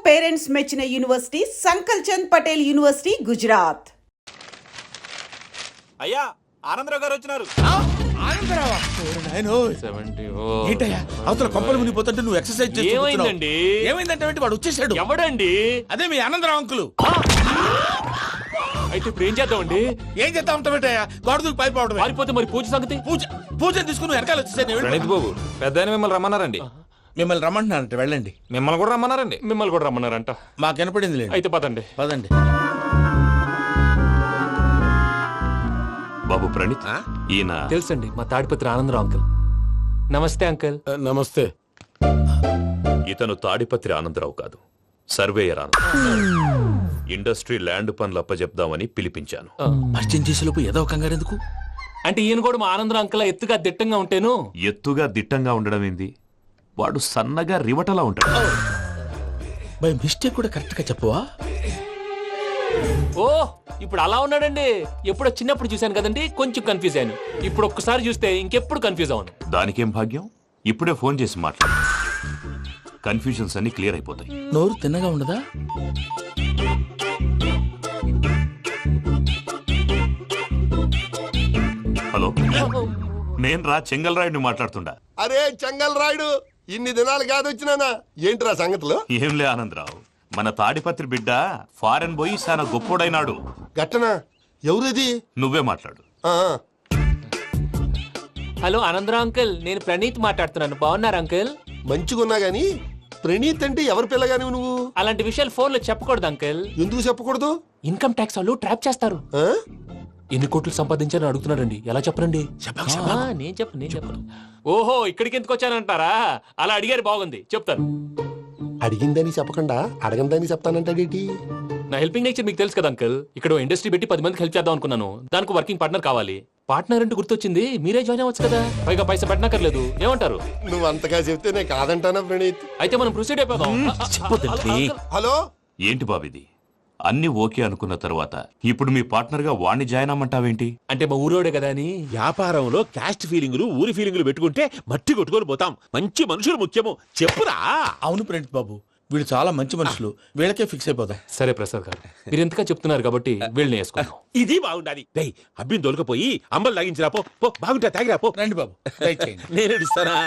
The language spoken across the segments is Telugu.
పేరెంట్స్ మెచ్చిన యూనివర్సిటీ సంకల్ చంద్ పటేల్ యూనివర్సిటీ గుజరాత్. అయ్యా ఆనందరావు గారు వచ్చినారు. అవతల కొంపలు మునిగిపోతుంటే నువ్వు ఎక్సర్సైజ్ ఏమైందండి? ఏమైందంటే వాడు వచ్చేసాడు. ఎవడండి? అదే మీ ఆనందరావు అంకులు. అయితే ఇప్పుడు ఏం చేద్దామండి? ఏం చేస్తా ఉంటావేటయ్యా? గొడవకు పైపోవడం. పారిపోతే మరి పూజ సంగతి? పూజ తీసుకుని వెనకాల వచ్చేసాను. ప్రణీత్ బాబు పెద్ద మిమ్మల్ని రమ్మన్నారండి. మిమ్మల్ని రమ్మంటున్నారంట, వెళ్ళండి. మిమ్మల్ని కూడా రమ్మన్నారండి. మిమ్మల్ని కూడా రమ్మన్నారంట. మాకు వినపడింది లేదు. అయితే పదండి. పదండి బాబు ప్రణీత్, ఈయన తెలుసండి, మా తాడిపత్రి ఆనందరావు అంకుల్. నమస్తే అంకుల్. నమస్తే. ఇతను తాడిపత్రి ఆనందరావు కాదు, సర్వేయర్ ఆనందరావు. ఇండస్ట్రీ ల్యాండ్ పనులు అప్పచెప్దామని పిలిపించాను. పరిచయం చేసేలోపు ఏదో కంగారు ఎందుకు? అంటే ఈయన కూడా మా ఆనందరావు అంకుల్ ఎత్తుగా దిట్టంగా ఉంటేను. ఎత్తుగా దిట్టంగా ఉండడం ఏంది? వాడు సన్నగా రివటలా ఉంటాడు. బై మిస్టేక్ కూడా కరెక్ట్ గా చెప్పవా? ఓ ఇప్పుడు అలా ఉన్నాడండి. ఎప్పుడో చిన్నప్పుడు చూశాను కదండి, కొంచెం కన్ఫ్యూజ్ అయ్యాను. ఇప్పుడు ఒక్కసారి చూస్తే ఇంకెప్పుడు కన్ఫ్యూజ్ అవ్వను. దానికేం భాగ్యం, ఇప్పుడే ఫోన్ చేసి మాట్లాడు. కన్ఫ్యూజన్స్ అన్ని క్లియర్ అయిపోతాయి. నోరు తిన్నగా ఉండదా? హలో, నేను చెంగల్ రాయుడిని మాట్లాడుతుండా. అరే చెంగల్ రాయుడు, ఇన్ని దినాలు కాదు వచ్చినానా? ఏంట్రా సంగతులు? ఏంలే ఆనందరావు, మన తాడిపత్రి బిడ్డ ఫారెన్ పోయి చాలా గొప్పోడైనాడు. గట్టనా? ఎవరిది? నువ్వే మాట్లాడు. హలో ఆనందరావు అంకుల్, నేను ప్రణీత్ మాట్లాడుతున్నాను. బాగున్నారు అంకుల్? మంచిగున్నా గాని ప్రణీత్ అంటే ఎవరి పిల్లగాని నువ్వు? అలాంటి విషయాలు ఫోన్ లో చెప్పకూడదు అంకుల్. ఎందుకు చెప్పకూడదు? ఇన్కమ్ ట్యాక్స్ వాళ్ళు ట్రాప్ చేస్తారు. ఆ? ఎన్ని కోట్లు సంపాదించాలని అడుగుతున్నారండి. ఎలా చెప్పరండి? నేను చెప్పను. ఓహో, ఇక్కడికి ఎందుకు వచ్చానంటారా? అలా అడిగారు, బాగుంది, చెప్తాను. అడిగిందని చెప్పకుండా అడగందని చెప్తానంటాడేటి? నా హెల్పింగ్ నేచర్ మీకు తెలుసు కదా అంకుల్. ఇక్కడ ఇండస్ట్రీ పెట్టి 10 మందికి హెల్ప్ చేద్దాం అనుకున్నాను. దానికి వర్కింగ్ పార్ట్నర్ కావాలి. పార్ట్నర్ అంటే గుర్తొచ్చింది, మీరే జాయిన్ అవ్వచ్చు కదా. పైగా పైసా పెట్టనక్కర్లేదు. ఏమంటారు? నువ్వు అంతగా చెప్తే నేను కాదంటానా ప్రణీత్? అయితే మనం ప్రొసీడ్ అయిపోదాం. హలో, ఏంటి బాబిది? అన్ని ఓకే అనుకున్న తర్వాత ఇప్పుడు మీ పార్ట్నర్ గా వాణ్ణి జాయిన్ అమ్మంటావేంటి? అంటే మా ఊరోడే కదా అని. వ్యాపారంలో క్యాస్ట్ ఫీలింగులు, ఊరి ఫీలింగులు పెట్టుకుంటే మట్టి కొట్టుకొని పోతాం. మంచి మనుషులు ముఖ్యము. చెప్పురా. అవును ప్రణీత్ బాబు, వీళ్ళు చాలా మంచి మనుషులు. వీళ్ళకే ఫిక్స్ అయిపోతాం. సరే ప్రసాద్ గారు, మీరు ఎంతగా చెప్తున్నారు కాబట్టి వీళ్ళని వేసుకున్నాం. ఇది బాగుండాలి. డై అబ్బిని దొలకపోయి అంబలు లాగించిరా. పో బాగుంటా, తాగిరా పో. రండి బాబు, దయచేయండి. నేను ఇస్తానా?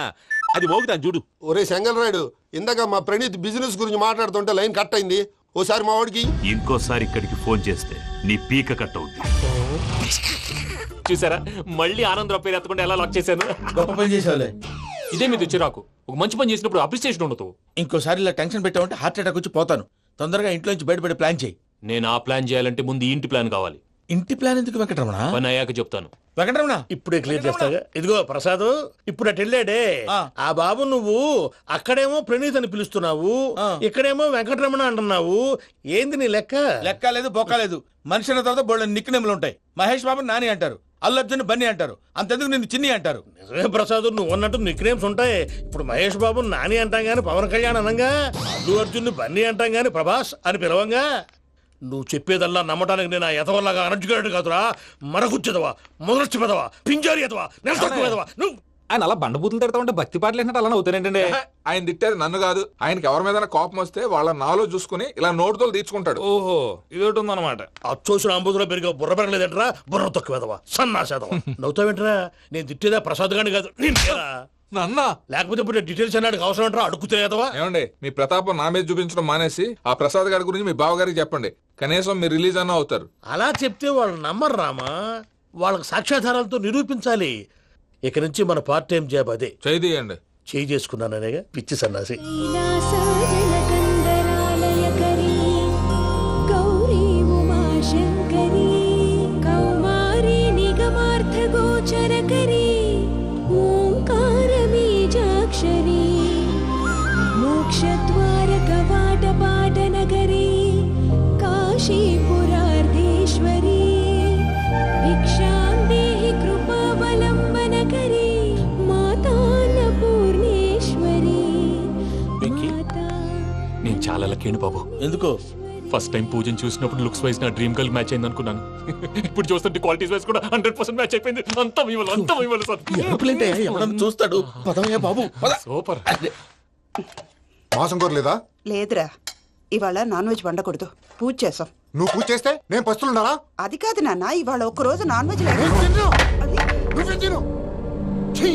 అది మోగుతాను చూడు. ఒరే చెంగల్ రాయుడు, ఇందాక మా ప్రణీత్ బిజినెస్ గురించి మాట్లాడుతుంటే లైన్ కట్ అయింది. ఓసారి మా వాడికి ఇంకోసారి ఇక్కడికి ఫోన్ చేస్తే నీ పీక కట్ అవుతుంది. చూసారా, మళ్ళీ ఆనందరావు పేరు ఎత్తకుండా ఎలా లాక్ చేశాను. గొప్ప పని చేసేవాళ్ళే. ఇదే మీద చిరాకు. ఒక మంచి పని చేసినప్పుడు అప్రిసియేషన్ ఉండదు. ఇంకోసారి ఇలా టెన్షన్ పెట్టామంటే హార్ట్ అటాక్ వచ్చి పోతాను. తొందరగా ఇంట్లో నుంచి బయటపడే ప్లాన్ చేయి. నేను ఆ ప్లాన్ చేయాలంటే ముందు ఇంటి ప్లాన్ కావాలి. ఇంటి ప్లాన్ ఎందుకు వెంకటరమణ? పని అయ్యాక చెప్తాను. వెంకటరమణ ఇప్పుడే క్లియర్ చేస్తాగా. ఇదిగో ప్రసాద్, ఇప్పుడు అటు వెళ్ళాడే ఆ బాబు, నువ్వు అక్కడేమో ప్రణీత్ అని పిలుస్తున్నావు, ఇక్కడేమో వెంకటరమణ అంటున్నావు. ఏంది నీ లెక్క? లెక్క లేదు, బొక్క లేదు. మనిషి అన్న తర్వాత బోళ్ళ నిక్నెములు ఉంటాయి. మహేష్ బాబు నాని అంటారు, అల్లు అర్జున్ బన్నీ అంటారు, అంతెందుకు నిన్ను చిన్ని అంటారు. నిజమే ప్రసాద్, నువ్వు అన్నట్టు నిక్ నేమ్స్ ఉంటాయి. ఇప్పుడు మహేష్ బాబు నాని అంటాం గాని పవన్ కళ్యాణ్ అనంగా, అల్లు అర్జున్ బన్నీ అంటాం గాని ప్రభాస్ అని పిలవంగా. నువ్వు చెప్పేదల్లా నమ్మటానికి నేను ఆ ఎతవల్లాగా అనర్జుకేటెడ్ కాదురా. మరగుచ్చదవా, మొదలచ్చి పెదవా, పింజారి ఎదవా, నెలసక్కువ నువ్వు. ఆయన అలా బండబూతులు తిడతా ఉంటే భక్తి పాటలు ఏంటంటే అలా అవుతానంటే. ఆయన తిట్టేది నన్ను కాదు, ఆయనకి ఎవరి మీద కోపం వస్తే వాళ్ళ నాలో చూసుకుని ఇలా నోటుతో తీర్చుకుంటాడు. ఓహో, ఇదొకటి ఉందన్నమాట. అచ్చోసిన అంబుధులో పెరిగే బుర్ర పెరగలేదంటరా. బుర్ర తక్కువేదవా, సన్నాసేదవా. నవ్వుతావేంటరా? నేను తిట్టేదా ప్రసాద్ గాని కాదు, నన్న లేకపోతే ఇప్పుడు డీటెయిల్స్ అన్నాడు అవసరం అంటారా? అడుగుతాయేదవా. ఏమండి, మీ ప్రతాపం నా మీద చూపించడం మానేసి ఆ ప్రసాద్ గారి గురించి మీ బావగారికి చెప్పండి. కనీసం మీరు రిలీజ్ అన్న అవుతారు. అలా చెప్తే వాళ్ళు నమ్మరు రామా. వాళ్ళకి సాక్ష్యాధారాలతో నిరూపించాలి. ఇక నుంచి మన పార్ట్ టైం జాబ్ అదే. చేయండి. చేయి చేసుకున్నాననేగా పిచ్చి సన్నాసి. మోక్షద్వారకవాటపాటనగరీ కాశీపురార్ధేశ్వరీ భిక్షాం దేహి కృపావలంబనకరీ మాతాన్నపూర్ణేశ్వరీ. నేను చాలా లక్కీని బాబు. ఎందుకు? ఫస్ట్ టైం పూజను చూసినప్పుడు లుక్స్ వైజ్ నా డ్రీమ్ గర్ల్ మ్యాచ్ అయింది అనుకున్నాను. ఇప్పుడు చూస్తుంటే క్వాలిటీస్ వైజ్ కూడా 100% మ్యాచ్ అయిపోయింది. అంతా ఎవడన్నా చూస్తాడు. పదవయ్యా బాబు, పద. సూపర్. మాసం కోరలేదా? లేదురా, ఇవాళ నాన్ వెజ్ వండకూడదు, పూజ చేసాం. నువ్వు పూజ చేస్తే నేను పస్తులున్నారా? అది కాదు నాన్న, ఇవాళ ఒక్క రోజు నాన్ వెజ్ లేదు. నేను తిన్ను. అది నువ్వే తిను. ఛీ!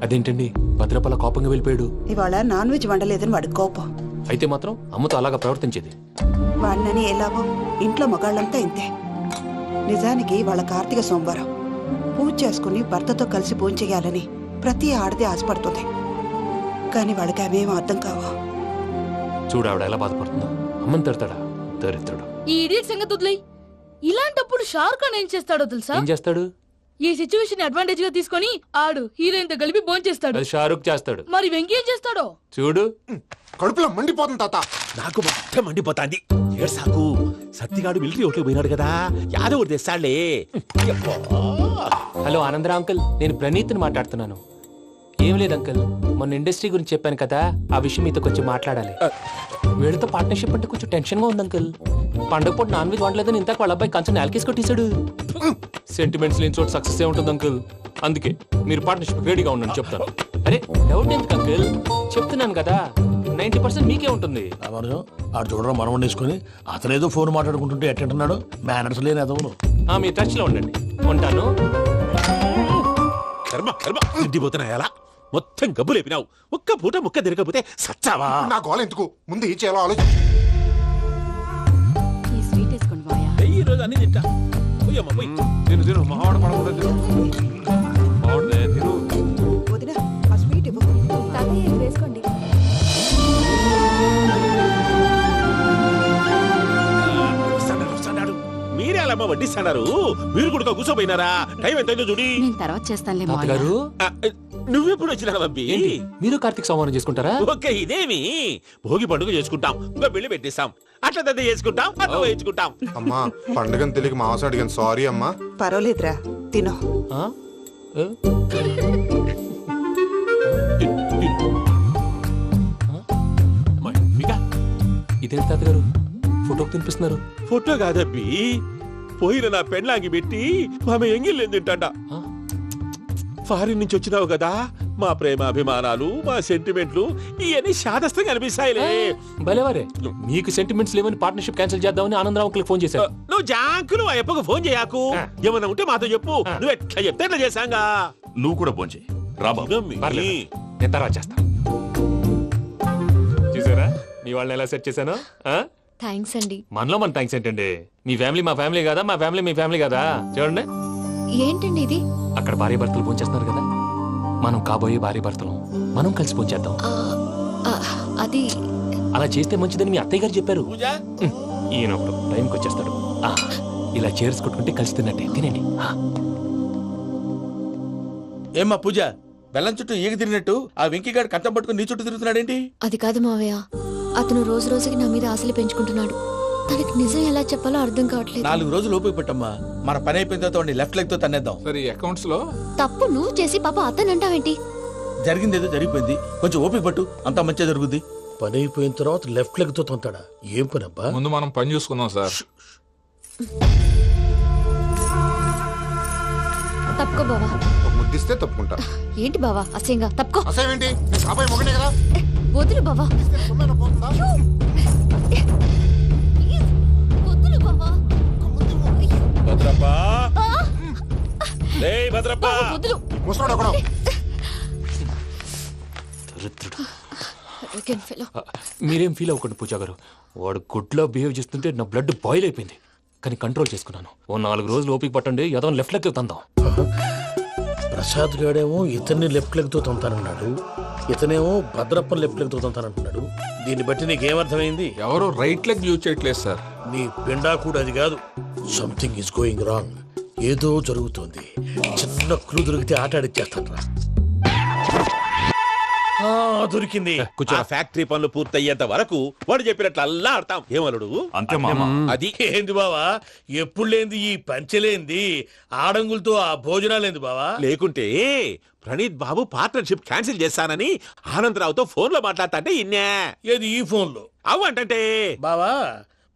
అదేంటండి భద్రపల కోపంగా వెళ్ళిపోయాడు? ఇవాళ నాన్ వెజ్ వండలేదని వాడి కోపం. అయితే మాత్రం అమ్మతో అలాగా ప్రవర్తించేది. వాడినని ఎలాగో ఇంట్లో మగాళ్ళంతా ఇంతే. నిజానికి వాళ్ళ కార్తీక సోమవారం పూజ చేసుకుని భర్తతో కలిసి పూజ చేయాలని ప్రతి ఆడది ఆశపడుతుంది. కానీ వాళ్ళకి అవేం అర్థం కావు. చూడు ఆవిడ ఎలా బాధపడుతుందో. అమ్మని తిడతాడా దరిద్రుడు. ఈ ఇడియట్ సంగతి వదిలేయ్. ఇలాంటప్పుడు షారుఖ్ ఖాన్ ఏం చేస్తాడో తెలుసా? ఏం చేస్తాడు? ఈ సిచ్యువేషన్ అడ్వాంటేజ్ గా తీసుకొని ఆడు హీరోయిన్ తో కలిపి బోన్ చేస్తాడు. అది షారుఖ్ చేస్తాడు. మరి వెంకీ ఏం చేస్తాడో? చూడు కడుపులో మండిపోతుంది తాత. నాకు మొత్తం మండిపోతాంది. ఏడ్సాకు, సత్తిగాడు మిలిటరీ ఓట్లకు పోయినాడు కదా, యాదవ్ ఒకటి తెస్తాడులే. హలో ఆనందరా అంకుల్, నేను ప్రణీత్ని మాట్లాడుతున్నాను. ఏం లేదు అంకుల్, మొన్న ఇండస్ట్రీ గురించి చెప్పాను కదా, ఆ విషయం మీతో కొంచెం మాట్లాడాలి. వీళ్ళతో పార్ట్నర్షిప్ అంటే కొంచెం టెన్షన్ గా ఉంది అంకుల్. పండుగ పూట నాన్ వెజ్ వండలేదని ఇంతకు వాళ్ళ అబ్బాయి కంచెం నేలకేసి కొట్టేశాడు. సెంటిమెంట్స్ లేని చోట సక్సెస్ ఏ ఉంటుంది అంకుల్. అందుకే మీరు పార్ట్నర్షిప్ రెడీగా ఉండండి చెప్తాను. అరే డౌట్ ఎందుకు అంకుల్, చెప్తున్నాను కదా 90% మీకే ఉంటుంది. రామానుజం ఆడు చూడడం మనం వండేసుకుని అతనేదో ఫోన్ మాట్లాడుకుంటుంటే ఎట్టంటున్నాడు. మేనర్స్ లేని అదవును. మీ టచ్ లో ఉండండి. ఉంటాను. కర్మ కర్మ తిండిపోతున్నా ఎలా మొత్తం గబ్బు లేపినావు. ఒక్క పూట ముక్క తిరగకపోతే సచ్చావా? నా గోల ఎందుకు, ముందు ఈ చేయాలో ఆలోచించు. ఈ స్వీట్ వేసుకోండి మాయా. ఈ రోజు అన్ని తింటా. పోయమ్మ, పోయ్. తిను తిను మావాడు పడకుండా తిను. మావాడిదే తిను. వదిన ఆ స్వీట్ ఇవ్వు. తాతయ్య వేసుకోండి. వస్తాడు. మీరే అలా అమ్మ వడ్డిస్తాడారు. మీరు కూడా కూర్చోపోయినారా? టైం ఎంతైందో చూడి. నేను తర్వాత చేస్తానులే తాతగారు ఆ, నువ్వెప్పుడు వచ్చినా బంబి? ఏంటి మీరు కార్తీక్ సంహారం చేసుకుంటారా? ఓకే, ఇదేమి భోగి పండుగ చేసుకుంటాం, ఇంకా పెళ్లి పెట్టేస్తాం, అట్లా దద్ద చేసుకుంటాం, అట్లా వేయించుకుంటాం. అమ్మా పండుగని తెలియక మాంసం అడిగాను, సారీ అమ్మా. పర్వాలేదురా, తినో. ఆ? ఏ? ఇదేంటి తాతగారు ఫోటోకి తినిపిస్తున్నారు? ఫోటో కాదబ్బి, పోయిన నా పెళ్ళాంగి పెట్టి ఆమె ఎంగిల్లేం తింటాడ. ఆ? ఫారిన్ నుంచి వచ్చినావు కదా, మా ప్రేమ అభిమానాలు, మా సెంటిమెంట్లు ఇవన్నీ శాదస్తంగా అనిపిస్తాయిలే. భలేవారే, మీకు సెంటిమెంట్స్ లేవని పార్ట్నర్షిప్ క్యాన్సిల్ చేద్దామని ఆనందరావు అంకుల్ ఫోన్ చేశారు. నువ్వు జాంకులు ఆ అప్పకు ఫోన్ చేయకు. ఏమన్నా ఉంటే మాతో చెప్పు. నువ్వు ఎట్లా చెప్తే ఎట్లా చేశాంగా. నువ్వు కూడా ఫోన్ చేయి. రా బాబు. పర్లేదు, నేను తర్వాత చేస్తా. చూసారా మీ వాళ్ళని ఎలా సెట్ చేశాను? థ్యాంక్స్ అండి. మనలో మన థ్యాంక్స్ ఏంటండి? మీ ఫ్యామిలీ మా ఫ్యామిలీ కదా, మా ఫ్యామిలీ మీ ఫ్యామిలీ కదా. చూడండి ఏంటండి ఇది? అక్కడ భార్య భర్తలు ఫోన్ చేస్తున్నారు కదా, మనం కాబోయే భార్య భర్తలు మనం కలిసి ఫోన్ చేద్దాం. అది అలా చేస్తే మంచిదని మీ అత్తయ్య గారు చెప్పారు. పూజ ఈయన ఒకడు టైంకి వచ్చేస్తాడు. ఇలా చేర్స్ కొట్టుకుంటే కలిసి తిన్నట్టే. తినండి. ఏమ్మా పూజ, బెల్లం చుట్టూ ఈగ తిరిగినట్టు ఆ వెంకీగాడు కంచం పట్టుకుని నీ చుట్టూ తిరుగుతున్నాడేంటి? అది కాదు మావయ్య, అతను రోజు రోజుకి నా మీద ఆశలు పెంచుకుంటున్నాడు. తనకి నిజం ఎలా చెప్పాలో అర్థం కావట్లేదు. 4 రోజులు ఓపిక పట్టమ్మా, మన పని అయిపోయిన తర్వాత లెఫ్ట్ లెగ్ తో తన్నేద్దాం. సరే అకౌంట్స్ లో తప్పు నువ్వు చేసి పాప అతను అంటావేంటి? జరిగిందేదో జరిగిపోయింది, కొంచెం ఓపిక పట్టు, అంతా మంచిగా జరుగుద్ది. పని అయిపోయిన తర్వాత లెఫ్ట్ లెగ్ తో తొంతాడా? ఏం పని అబ్బా? ముందు మనం పని చూసుకుందాం సార్. తప్పుకో బావా. ఒక ముద్దిస్తే తప్పుకుంటా. ఏంటి బావా అసహ్యంగా? తప్పుకో. అసేమేంటి, నీ బాబాయ్ మొగనే కదా. వదులు బావా. సొమ్మేనా పోతుందా? వదులు బావా. భద్రప్ప, లే భద్రప్ప. బావా, వదులు. ముసలోడు ఒకడు. దరిద్రుడు. Arrogant fellow. మీరేం ఫీల్ అవ్వకండి పూజా గారు. వాడు గుడ్లో బిహేవ్ చేస్తుంటే నా బ్లడ్ బాయిల్ అయిపోయింది. కానీ కంట్రోల్ చేసుకున్నాను. ఓ 4 రోజులు ఓపిక పట్టండి, ఏదో లెఫ్ట్ లెగ్ తందాం. ప్రసాద్ గాడేమో ఇతన్ని లెఫ్ట్ లెగ్ తో తొంతానన్నాడు, ఇతనేమో భద్రప్పని లెఫ్ట్ లెగ్ తో తొంతానంటున్నాడు. దీన్ని బట్టి నీకేమర్థమైంది? ఎవరో రైట్ లెగ్ యూజ్ చేయట్లేదు సార్. నీ పిండా కూడా అది కాదు. Something is going wrong. ఏదో జరుగుతోంది. చిన్న క్లూ దొరికితే ఆట ఆడిచ్చేస్తాను రా. దొరికింది. కొంచెం ఫ్యాక్టరీ పనులు పూర్తయ్యేంత వరకు వాడు చెప్పినట్లు అల్లా ఆడతాం. ఏమలుడు అంతే మామ. అది ఏంది బావా, ఎప్పుడు లేంది ఈ పంచలేంది, ఆడంగులతో ఆ భోజనాలేంది బావా? లేకుంటే ప్రణీత్ బాబు పార్ట్నర్షిప్ క్యాన్సిల్ చేస్తానని ఆనందరావుతో ఫోన్ లో మాట్లాడతాంటే ఇన్నే. ఏది ఈ ఫోన్ లో? అవు అంటే బావా,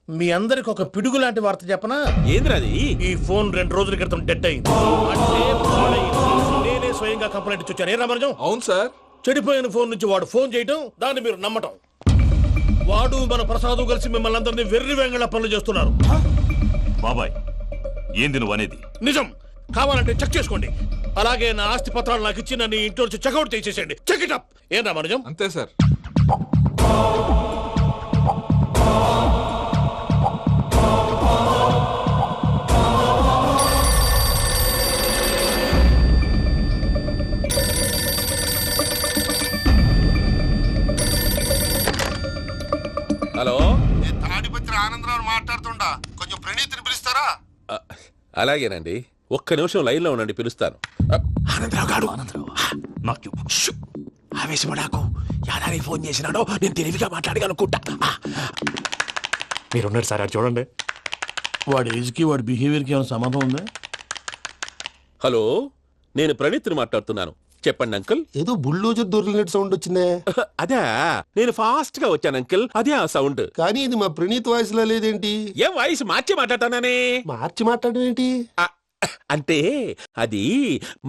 మీ అందరికి ఒక పిడుగు లాంటి వార్త చెప్పనా? ఏంద్రది? ఈ ఫోన్ 2 రోజుల క్రితం డెడ్ అయింది. అంటే పాడైంది. నేనే స్వయంగా కంప్లైంట్ ఇచ్చి వచ్చాను. ఏ రామరాజం? అవును సార్. చెడిపోయిన ఫోన్ నుంచి వాడు ఫోన్ చేయటం, దాన్ని మీరు నమ్మటం. వాడు మన ప్రసాదు కలిసి మిమ్మల్ని అందరినీ వెర్రి వెంగళ పనులు చేస్తున్నారు. బాబాయ్ ఏంది నువ్వు అనేది? నిజం. కావాలంటే చెక్ చేసుకోండి. అలాగే నా ఆస్తి పత్రాలు నాకు ఇచ్చి నన్ను ఇంట్లో నుంచి చెక్అౌట్ చేసేసేయండి. Check it up. ఏం రామానుజం? అంతే సార్. హలో, నేను తాడిపత్రి ఆనందరావు మాట్లాడుతుండా, కొంచెం ప్రణీతిని పిలుస్తారా? అలాగేనండి, ఒక్క నిమిషం లైన్లో ఉండండి, పిలుస్తాను. ఆనందరావు గాడు ఆవేశపడాకు. యాదానికి ఫోన్ చేసినాడో నేను తెలివిగా మాట్లాడగలనుకుంటా. మీరున్నారు సార్, అది చూడండి. వాడి ఏజ్కి వాడి బిహేవియర్కి ఏమైనా సంబంధం ఉందా? హలో, నేను ప్రణీత్ని మాట్లాడుతున్నాను. చెప్పండి అంకుల్. ఏదో బుల్డోజర్ దొరికినట్టు సౌండ్ వచ్చిందే. అదే, నేను ఫాస్ట్ గా వచ్చాను అంకుల్, అదే ఆ సౌండ్. కానీ ఇది మా ప్రణీత్ వాయిస్ లో లేదేంటి? ఏం వాయిస్ మార్చి మాట్లాడతానని? మార్చి మాట్లాడడం ఏంటి? అంటే అది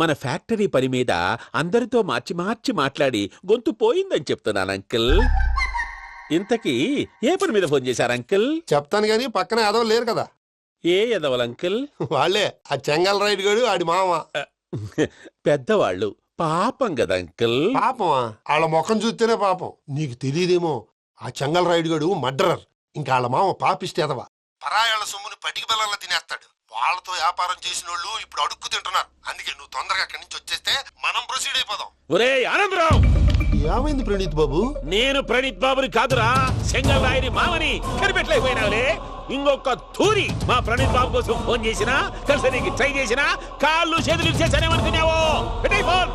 మన ఫ్యాక్టరీ పని మీద అందరితో మార్చి మార్చి మాట్లాడి గొంతు పోయిందని చెప్తున్నాను అంకుల్. ఇంతకీ ఏ పని మీద ఫోన్ చేశారు అంకుల్? చెప్తాను గానీ పక్కన ఏదో లేరు కదా. ఏ ఎదవలు అంకుల్? వాళ్ళే ఆ చెంగల్ రైడ్ గడు ఆడి మామ. పెద్దవాళ్ళు, పాపం కదా అంకుల్. పాపమా? వాళ్ళ ముఖం చూస్తేనే పాపం. నీకు తెలియదేమో, ఆ చెంగల్ రైడ్ గడు మర్డరర్. ఇంకా వాళ్ళ మామ పాపిస్తేదవా. పరాయాళ్ళ సొమ్ముని పటికి బెల్లంలో తినేస్తాడు. వాళ్ళతో వ్యాపారం చేసిన వాళ్ళు ఇప్పుడు అడుక్కు తింటున్నారు. అందుకే నువ్వు తొందరగా అక్కడి నుంచి వచ్చేస్తే మనం ప్రొసీడ్ అయిపోదాం. ఒరే ఆనందరావు! ఏమైంది ప్రణీత్ బాబు? నేను ప్రణీత్ బాబుని కాదురా, సెంగల్ రాయని మామని. కనిపెట్టలేకపోయినావులే. ఇంకొక తూరి మా ప్రణీత్ బాబు కోసం ఫోన్ చేసినా, కలిసి నీకు ట్రై చేసినా, కాళ్ళు చేతులు చేశానేమనుకున్నావో. పెట్టే ఫోన్.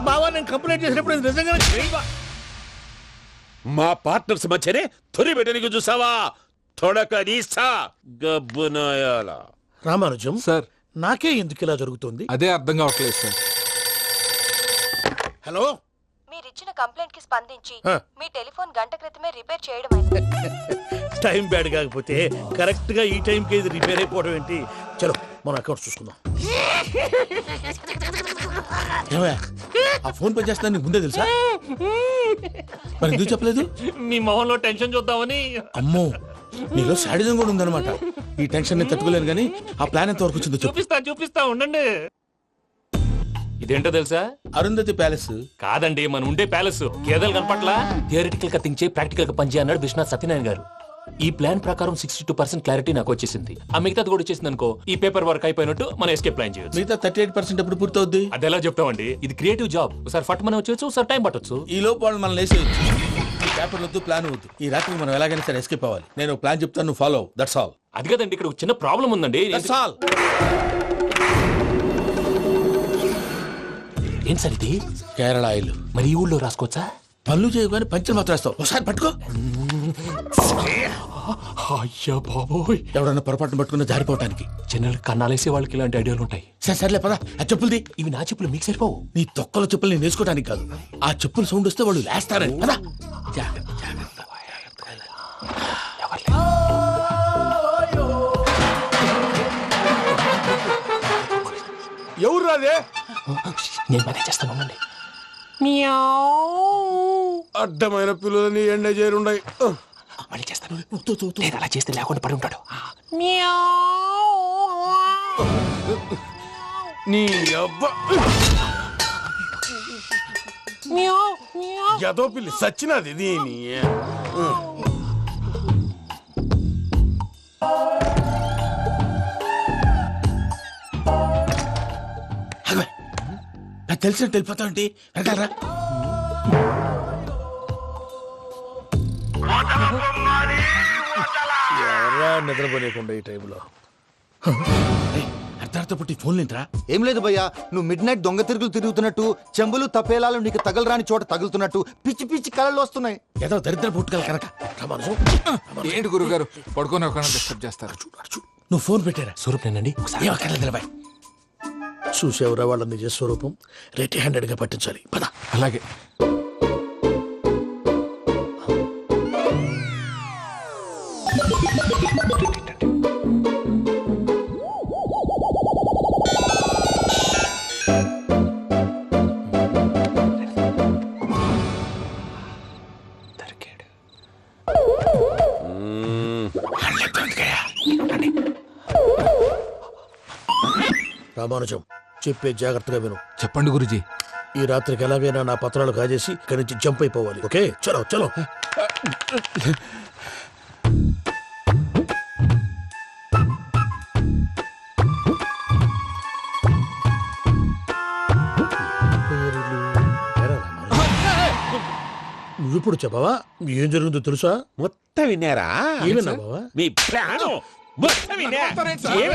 బావా, నేను కంప్లైంట్ చేసినప్పుడు ఇది నిజంగా మా పార్ట్నర్స్ మధ్యనే తొలి పెట్టడానికి చూసావా? తొడక నీస్తా గబ్బునాయాల. రామానుజం సార్, నాకే ఎందుకు ఇలా జరుగుతుంది? అదే అర్థం కావట్లేదు సార్. హలో, మీరిచ్చిన కంప్లైంట్ కి స్పందించి ఆ. మీ టెలిఫోన్ గంట క్రితమే రిపేర్ చేయడం అయింది. టైం బ్యాడ్ కాకపోతే కరెక్ట్ గా ఈ టైం కి ఇది రిపేర్ అయిపోవడం ఏంటి? చలో మన అకౌంట్ చూసుకుందాం. ఏమయ్య, ఆ ఫోన్ పని చేస్తున్నా నీకు ముందే తెలుసా? మరి ఎందుకు చెప్పలేదు? మీ మొహంలో టెన్షన్ చూద్దామని. అమ్మో, నీలో శాడిజం కూడా ఉందన్నమాట. ఈ టెన్షన్ ని తట్టుకోలేను కానీ ఆ ప్లాన్ ఎంత వరకు వచ్చిందో చెప్పు. చూపిస్తా ఉండండి. ఇదేంటో తెలుసా? అరుంధతి ప్యాలెస్ కాదండి, మనం ఉండే ప్యాలెస్. గేదెలు కనపట్లా? థియరిటికల్ గా థింక్ చేయి, ప్రాక్టికల్ గా పనిచేయ అన్నాడు విశ్వనాథ్ సత్యనారాయణ గారు. ఈ ప్లాన్ ప్రకారం 62% క్లారిటీ నాకు వచ్చేసింది. ఆ మిగతాది కూడా వచ్చేసింది అనుకో, ఈ పేపర్ వర్క్ అయిపోయినట్టు మనం ఎస్కేప్ ప్లాన్ చేయొచ్చు. మిగతా 38% ఎప్పుడు పూర్తవుద్ది? అది ఎలా చెప్తామండి? ఇది క్రియేటివ్ జాబ్. ఒకసారి ఫట్ మనం వచ్చేయచ్చు, ఒకసారి టైం పట్టొచ్చు. ఈ లోపు వాళ్ళు మనం లేసేయచ్చు. ఈ పేపర్ వద్దు, ప్లాన్ వద్దు. ఈ రాత్రికి మనం ఎలాగైనా సరే ఎస్కేప్ అవ్వాలి. నేను ప్లాన్ చెప్తాను, నువ్వు ఫాలో. That's all. అది కదండి, ఇక్కడ ఒక చిన్న ప్రాబ్లం ఉందండి. That's all. ఏం సార్ ఇది? కేరళ ఆయిల్. మరి ఈ ఊళ్ళో రాసుకోవచ్చా? పనులు చేయగానే పంచర్ మాత్రం వేస్తావు. ఒకసారి పట్టుకో. అయ్యా బాబోయ్, ఎవడన్నా పొరపాటున పట్టుకున్న జారిపోవటానికి. జనరల్ కన్నాలేసే వాళ్ళకి ఇలాంటి ఐడియాలు ఉంటాయి. సర్లే పదా, ఆ చెప్పులది. ఇవి నా చెప్పులు మీకు సరిపోవు. నీ తొక్కల చెప్పులు నేను వేసుకోవడానికి కాదు, ఆ చెప్పులు సౌండ్ వస్తే వాళ్ళు లేస్తారని. పదా. ఎవరు రాదే? నేను మేనేజ్ చేస్తాను, ఉండండి. అడ్డమైన పిల్లలని ఎండ చేరుండయి. మళ్ళీ చేస్తాను. నేను అలా చేస్తే లేకుండా పడి ఉంటాడు. నీ అబ్బా ఎదో పిల్లి సచ్చినది దీని. నాకు తెలిసినట్టు వెళ్ళిపోతా ఉంటే వెనకాలరా. ఎవరా నిద్రపోలేకుండా ఈ టైంలో? అర్ధార్థ పుట్టి ఫోన్ లేంట్రా? ఏం లేదు భయ్యా, నువ్వు మిడ్ నైట్ దొంగ తిరుగులు తిరుగుతున్నట్టు, చెంబులు తపేలాలు నీకు తగలరాని చోట తగులుతున్నట్టు పిచ్చి పిచ్చి కళలు వస్తున్నాయి. ఏదో దరిద్ర పుట్టుకల కనుక. ఏంటి గురుగారు పడుకొని ఒక డిస్టర్బ్ చేస్తారు? నువ్వు ఫోన్ పెట్టారా? స్వరూప్ నేనండి. ఒకసారి నిలబాయ్. చూసేవరా వాళ్ళ నిజ స్వరూపం. రెట్టి హ్యాండెడ్ గా పట్టించాలి. పద. అలాగే. రామానుజం చెప్పే జాగ్రత్తగా విను. చెప్పండి గురుజీ. ఈ రాత్రికి ఎలాగైనా నా పత్రాలు కాజేసి ఇక్కడి నుంచి జంప్ అయిపోవాలి. ఓకే, చలో చలో. నువ్విప్పుడు చెప్పవా ఏం జరుగుతుందో తెలుసా? మొత్తం విన్నారా? ఏమన్నా బావా? మీ ప్లాను మొత్తం విన్నా? మొత్తం ఏంటి సార్? ఏమి